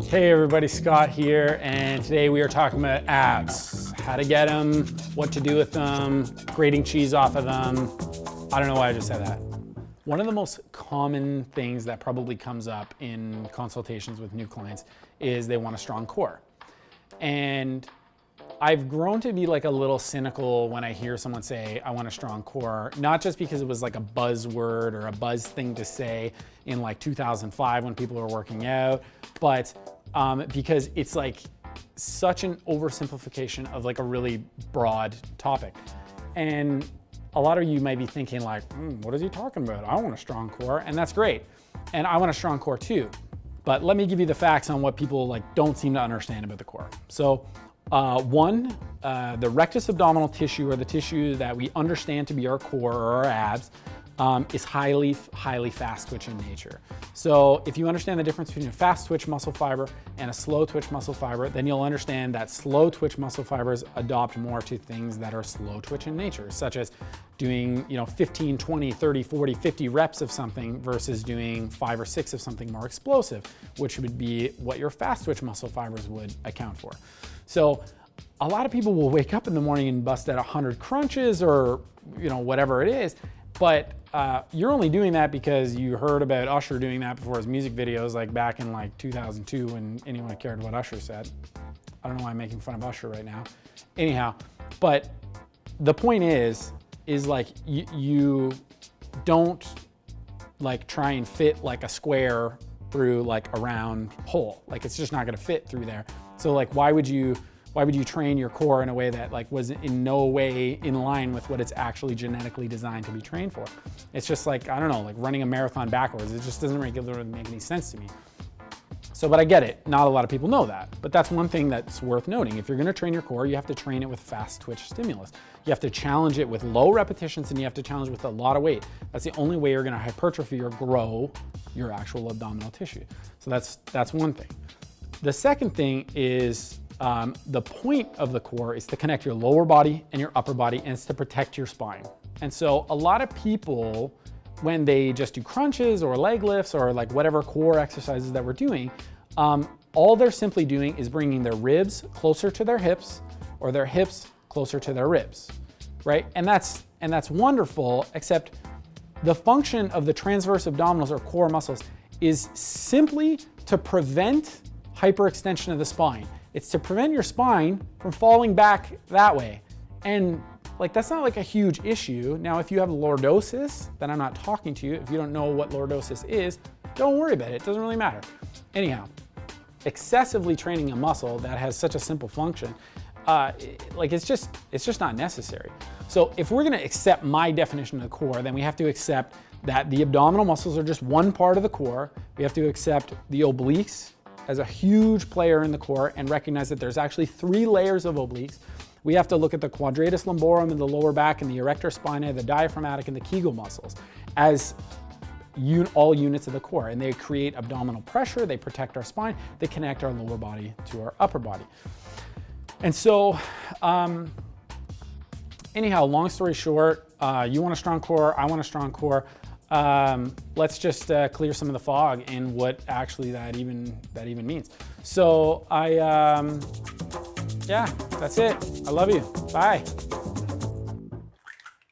Hey everybody, Scott here, and today we are talking about abs. How to get them, what to do with them, grating cheese off of them. I don't know why I just said that. One of the most common things that probably comes up in consultations with new clients is they want a strong core. And I've grown to be like a little cynical when I hear someone say, I want a strong core, not just because it was like a buzzword or a buzz thing to say in like 2005 when people were working out, but because it's like such an oversimplification of like a really broad topic. And a lot of you might be thinking like, what is he talking about? I want a strong core, and that's great. And I want a strong core too. But let me give you the facts on what people like don't seem to understand about the core. So the rectus abdominal tissue, or the tissue that we understand to be our core or our abs, is highly fast twitch in nature. So if you understand the difference between a fast twitch muscle fiber and a slow twitch muscle fiber, then you'll understand that slow twitch muscle fibers adopt more to things that are slow twitch in nature, such as doing 15, 20, 30, 40, 50 reps of something versus doing 5 or 6 of something more explosive, which would be what your fast twitch muscle fibers would account for. So a lot of people will wake up in the morning and bust out 100 crunches or whatever it is, but you're only doing that because you heard about Usher doing that before his music videos, like back in like 2002 when anyone cared what Usher said. I don't know why I'm making fun of Usher right now. Anyhow, but the point is like you don't like try and fit like a square through like a round hole. Like it's just not gonna fit through there. So like why would you train your core in a way that like was in no way in line with what it's actually genetically designed to be trained for? It's just like, I don't know, like running a marathon backwards. It just doesn't make any sense to me. So, but I get it. Not a lot of people know that, but that's one thing that's worth noting. If you're gonna train your core, you have to train it with fast twitch stimulus. You have to challenge it with low repetitions, and you have to challenge it with a lot of weight. That's the only way you're gonna hypertrophy or grow your actual abdominal tissue. So that's one thing. The second thing is, the point of the core is to connect your lower body and your upper body, and it's to protect your spine. And so a lot of people, when they just do crunches or leg lifts or like whatever core exercises that we're doing, all they're simply doing is bringing their ribs closer to their hips or their hips closer to their ribs, right? And that's wonderful, except the function of the transverse abdominals or core muscles is simply to prevent hyperextension of the spine. It's to prevent your spine from falling back that way. And like, that's not like a huge issue. Now, if you have lordosis, then I'm not talking to you. If you don't know what lordosis is, don't worry about it. It doesn't really matter. Anyhow, excessively training a muscle that has such a simple function, like it's just not necessary. So if we're gonna accept my definition of the core, then we have to accept that the abdominal muscles are just one part of the core. We have to accept the obliques as a huge player in the core and recognize that there's actually 3 layers of obliques. We have to look at the quadratus lumborum in the lower back and the erector spinae, the diaphragmatic and the Kegel muscles as all units of the core, and they create abdominal pressure, they protect our spine, they connect our lower body to our upper body. And so, anyhow, long story short, you want a strong core, I want a strong core. Let's just clear some of the fog in what actually that even means. So yeah, that's it. I love you. Bye.